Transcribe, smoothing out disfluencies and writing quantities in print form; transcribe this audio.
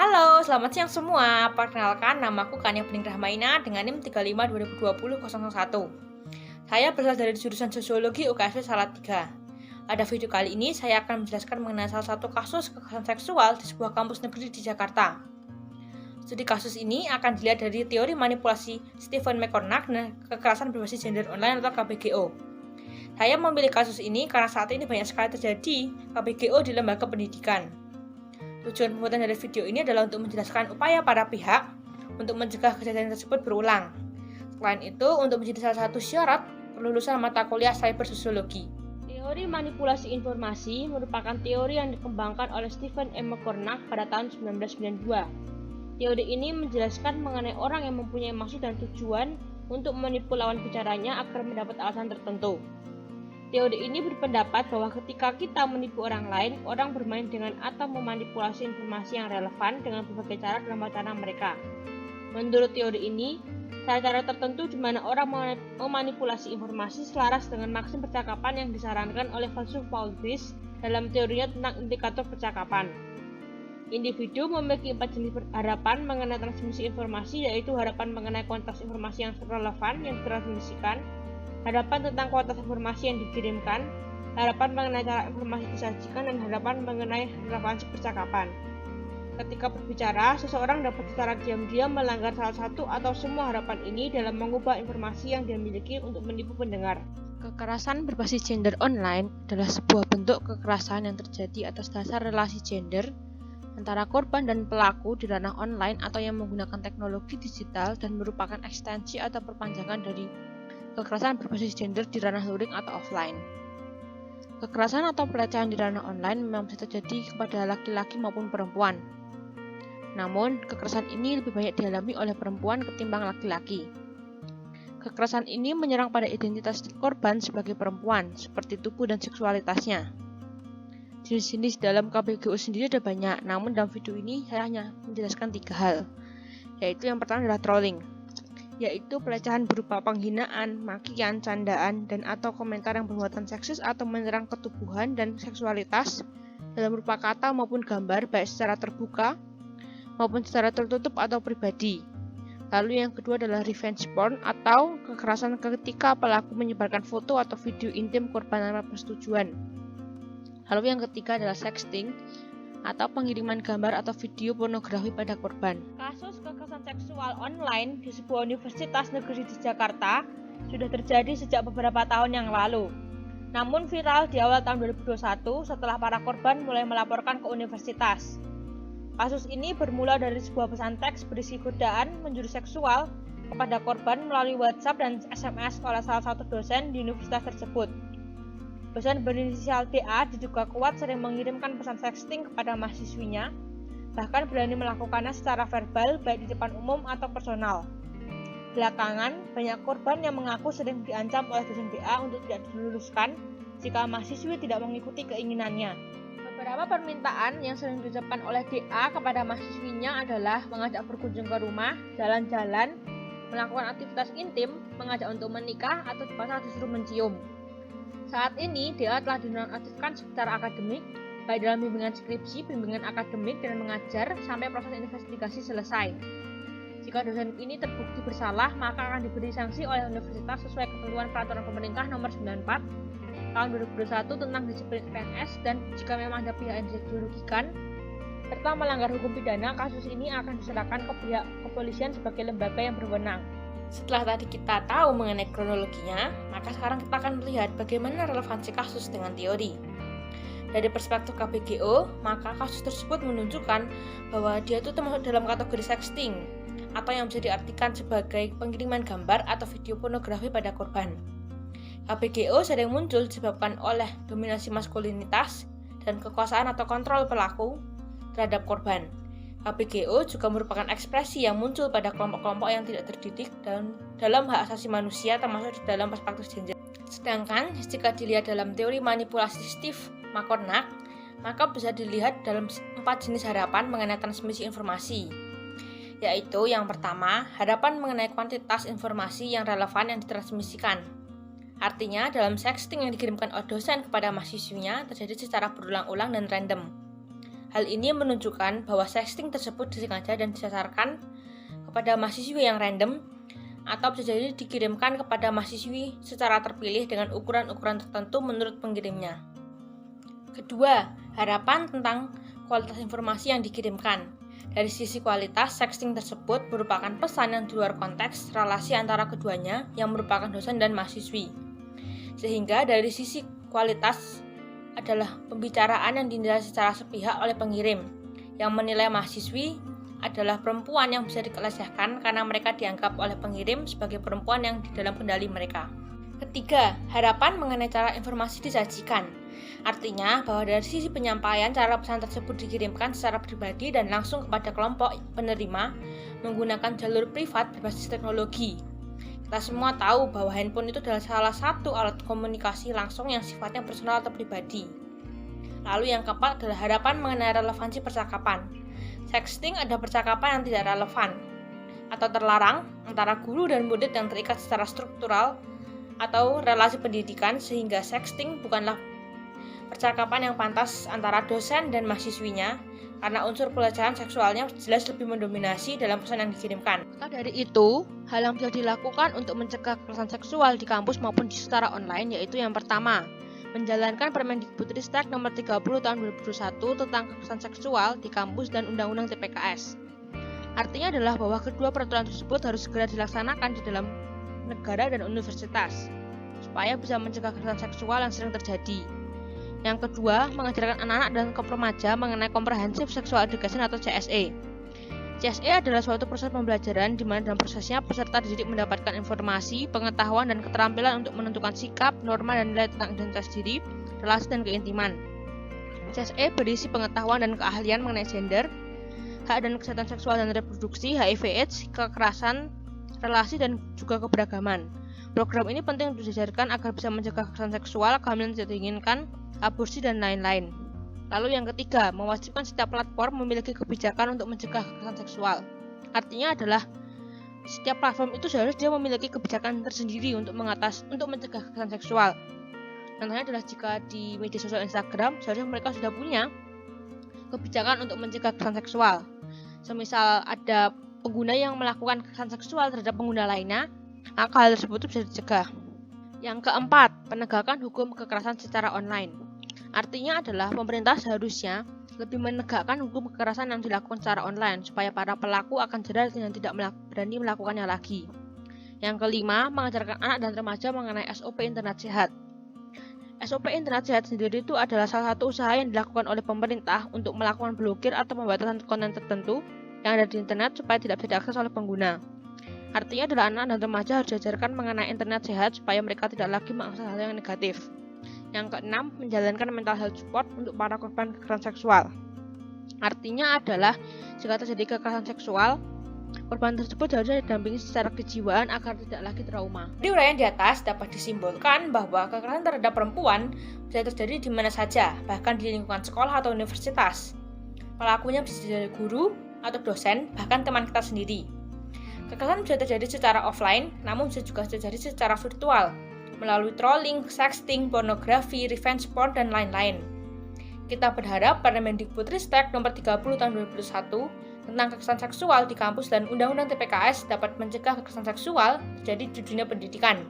Halo, selamat siang semua. Perkenalkan, namaku Kania Bening Rahmaina dengan NIM 35202001. Saya berasal dari jurusan Sosiologi UKSP Salatiga. Pada video kali ini, saya akan menjelaskan mengenai salah satu kasus kekerasan seksual di sebuah kampus negeri di Jakarta. Studi kasus ini akan dilihat dari teori manipulasi Stephen McCornack dan kekerasan berbasis gender online atau KBGO. Saya memilih kasus ini karena saat ini banyak sekali terjadi KBGO di lembaga pendidikan. Tujuan pembuatan dari video ini adalah untuk menjelaskan upaya para pihak untuk mencegah kejadian tersebut berulang. Selain itu, untuk menjadi salah satu syarat kelulusan mata kuliah cyber sosiologi. Teori manipulasi informasi merupakan teori yang dikembangkan oleh Stephen M. McCornack pada tahun 1992. Teori ini menjelaskan mengenai orang yang mempunyai maksud dan tujuan untuk menipu lawan bicaranya agar mendapat alasan tertentu. Teori ini berpendapat bahwa ketika kita menipu orang lain, orang bermain dengan atau memanipulasi informasi yang relevan dengan berbagai cara dalam wacana mereka. Menurut teori ini, cara-cara tertentu di mana orang memanipulasi informasi selaras dengan maksud percakapan yang disarankan oleh filsuf Paul Grice dalam teorinya tentang indikator percakapan. Individu memiliki 4 jenis harapan mengenai transmisi informasi, yaitu harapan mengenai kuantitas informasi yang relevan yang ditransmisikan, harapan tentang kualitas informasi yang dikirimkan, harapan mengenai cara informasi disajikan, dan harapan mengenai relevansi percakapan. Ketika berbicara, seseorang dapat secara diam-diam melanggar salah satu atau semua harapan ini dalam mengubah informasi yang dia miliki untuk menipu pendengar. Kekerasan berbasis gender online adalah sebuah bentuk kekerasan yang terjadi atas dasar relasi gender antara korban dan pelaku di ranah online atau yang menggunakan teknologi digital dan merupakan ekstensi atau perpanjangan dari kekerasan berbasis gender di ranah luring atau offline. Kekerasan atau pelecehan di ranah online memang bisa terjadi kepada laki-laki maupun perempuan. Namun, kekerasan ini lebih banyak dialami oleh perempuan ketimbang laki-laki. Kekerasan ini menyerang pada identitas korban sebagai perempuan, seperti tubuh dan seksualitasnya. Jenis-jenis dalam KBGO sendiri ada banyak, namun dalam video ini saya hanya menjelaskan 3 hal, yaitu yang pertama adalah trolling, yaitu pelecehan berupa penghinaan, makian, candaan, dan atau komentar yang bermuatan seksis atau menyerang ketubuhan dan seksualitas dalam berupa kata maupun gambar, baik secara terbuka maupun secara tertutup atau pribadi. Lalu yang kedua adalah revenge porn atau kekerasan ketika pelaku menyebarkan foto atau video intim korban tanpa persetujuan. Lalu yang ketiga adalah sexting atau pengiriman gambar atau video pornografi pada korban. Kasus kekerasan seksual online di sebuah universitas negeri di Jakarta sudah terjadi sejak beberapa tahun yang lalu. Namun viral di awal tahun 2021 setelah para korban mulai melaporkan ke universitas. Kasus ini bermula dari sebuah pesan teks berisi godaan menjurus seksual kepada korban melalui WhatsApp dan SMS oleh salah satu dosen di universitas tersebut. Dosen berinisial DA diduga kuat sering mengirimkan pesan sexting kepada mahasiswinya, bahkan berani melakukannya secara verbal baik di depan umum atau personal. Belakangan, banyak korban yang mengaku sering diancam oleh dosen DA untuk tidak diluluskan jika mahasiswi tidak mengikuti keinginannya. Beberapa permintaan yang sering diucapkan oleh DA kepada mahasiswinya adalah mengajak berkunjung ke rumah, jalan-jalan, melakukan aktivitas intim, mengajak untuk menikah, atau bahkan disuruh mencium. Saat ini, DA telah dinonaktifkan secara akademik, baik dalam bimbingan skripsi, bimbingan akademik, dan mengajar sampai proses investigasi selesai. Jika dosen ini terbukti bersalah, maka akan diberi sanksi oleh universitas sesuai ketentuan Peraturan Pemerintah Nomor 94 Tahun 2021 tentang disiplin PNS, dan jika memang ada pihak yang dirugikan serta melanggar hukum pidana, kasus ini akan diserahkan ke pihak kepolisian sebagai lembaga yang berwenang. Setelah tadi kita tahu mengenai kronologinya, maka sekarang kita akan melihat bagaimana relevansi kasus dengan teori. Dari perspektif KBGO, maka kasus tersebut menunjukkan bahwa dia itu termasuk dalam kategori sexting, atau yang bisa diartikan sebagai pengiriman gambar atau video pornografi pada korban. KBGO sering muncul disebabkan oleh dominasi maskulinitas dan kekuasaan atau kontrol pelaku terhadap korban. KBGO juga merupakan ekspresi yang muncul pada kelompok-kelompok yang tidak terdidik dalam hak asasi manusia, termasuk di dalam perspektif gender. Sedangkan jika dilihat dalam teori manipulasi Steve McCornack, maka bisa dilihat dalam 4 jenis harapan mengenai transmisi informasi, yaitu yang pertama, harapan mengenai kuantitas informasi yang relevan yang ditransmisikan. Artinya, dalam sexting yang dikirimkan oleh dosen kepada mahasiswinya terjadi secara berulang-ulang dan random. Hal ini menunjukkan bahwa sexting tersebut disengaja dan disasarkan kepada mahasiswi yang random atau bisa jadi dikirimkan kepada mahasiswi secara terpilih dengan ukuran-ukuran tertentu menurut pengirimnya. Kedua, harapan tentang kualitas informasi yang dikirimkan. Dari sisi kualitas, sexting tersebut merupakan pesan yang di luar konteks relasi antara keduanya yang merupakan dosen dan mahasiswi. Sehingga dari sisi kualitas adalah pembicaraan yang dinilai secara sepihak oleh pengirim, yang menilai mahasiswi adalah perempuan yang bisa dikelesehkan karena mereka dianggap oleh pengirim sebagai perempuan yang di dalam kendali mereka. Ketiga, harapan mengenai cara informasi disajikan. Artinya bahwa dari sisi penyampaian, cara pesan tersebut dikirimkan secara pribadi dan langsung kepada kelompok penerima menggunakan jalur privat berbasis teknologi. Kita semua tahu bahwa handphone itu adalah salah satu alat komunikasi langsung yang sifatnya personal atau pribadi. Lalu yang keempat adalah harapan mengenai relevansi percakapan. Sexting ada percakapan yang tidak relevan atau terlarang antara guru dan murid yang terikat secara struktural atau relasi pendidikan, sehingga sexting bukanlah percakapan yang pantas antara dosen dan mahasiswinya karena unsur pelecehan seksualnya jelas lebih mendominasi dalam pesan yang dikirimkan. Maka dari itu, hal yang bisa dilakukan untuk mencegah kekerasan seksual di kampus maupun secara online yaitu yang pertama, menjalankan Permendikbudristek nomor 30 tahun 2021 tentang kekerasan seksual di kampus dan Undang-Undang TPKS. Artinya adalah bahwa kedua peraturan tersebut harus segera dilaksanakan di dalam negara dan universitas supaya bisa mencegah kekerasan seksual yang sering terjadi. Yang kedua, mengajarkan anak-anak dan kaum remaja mengenai Comprehensive Sexual Education atau CSE. CSE adalah suatu proses pembelajaran di mana dalam prosesnya peserta dididik mendapatkan informasi, pengetahuan, dan keterampilan untuk menentukan sikap, norma, dan nilai tentang identitas diri, relasi, dan keintiman. CSE berisi pengetahuan dan keahlian mengenai gender, hak dan kesehatan seksual dan reproduksi, HIV/AIDS, kekerasan, relasi, dan juga keberagaman. Program ini penting untuk diajarkan agar bisa mencegah kekerasan seksual, kehamilan tidak diinginkan, aborsi, dan lain-lain. Lalu yang ketiga, mewajibkan setiap platform memiliki kebijakan untuk mencegah kekerasan seksual. Artinya adalah setiap platform itu seharusnya dia memiliki kebijakan tersendiri untuk mencegah kekerasan seksual. Contohnya adalah jika di media sosial Instagram, seharusnya mereka sudah punya kebijakan untuk mencegah kekerasan seksual. Semisal ada pengguna yang melakukan kekerasan seksual terhadap pengguna lainnya, maka hal tersebut bisa dicegah. Yang keempat, penegakan hukum kekerasan secara online. Artinya adalah pemerintah seharusnya lebih menegakkan hukum kekerasan yang dilakukan secara online supaya para pelaku akan sadar dan tidak berani melakukannya lagi. Yang kelima, mengajarkan anak dan remaja mengenai SOP internet sehat. SOP internet sehat sendiri itu adalah salah satu usaha yang dilakukan oleh pemerintah untuk melakukan blokir atau pembatasan konten tertentu yang ada di internet supaya tidak bisa diakses oleh pengguna. Artinya adalah anak dan remaja harus diajarkan mengenai internet sehat supaya mereka tidak lagi mengakses hal yang negatif. Yang keenam, menjalankan mental health support untuk para korban kekerasan seksual. Artinya adalah jika terjadi kekerasan seksual, korban tersebut harusnya didampingi secara kejiwaan agar tidak lagi trauma. Di uraian di atas dapat disimpulkan bahwa kekerasan terhadap perempuan bisa terjadi di mana saja, bahkan di lingkungan sekolah atau universitas. Pelakunya bisa jadi guru atau dosen, bahkan teman kita sendiri. Kekerasan bisa terjadi secara offline, namun bisa juga terjadi secara virtual, melalui trolling, sexting, pornografi, revenge porn, dan lain-lain. Kita berharap Permendikbudristek nomor 30 tahun 2021 tentang kekerasan seksual di kampus dan Undang-Undang TPKS dapat mencegah kekerasan seksual terjadi di dunia pendidikan.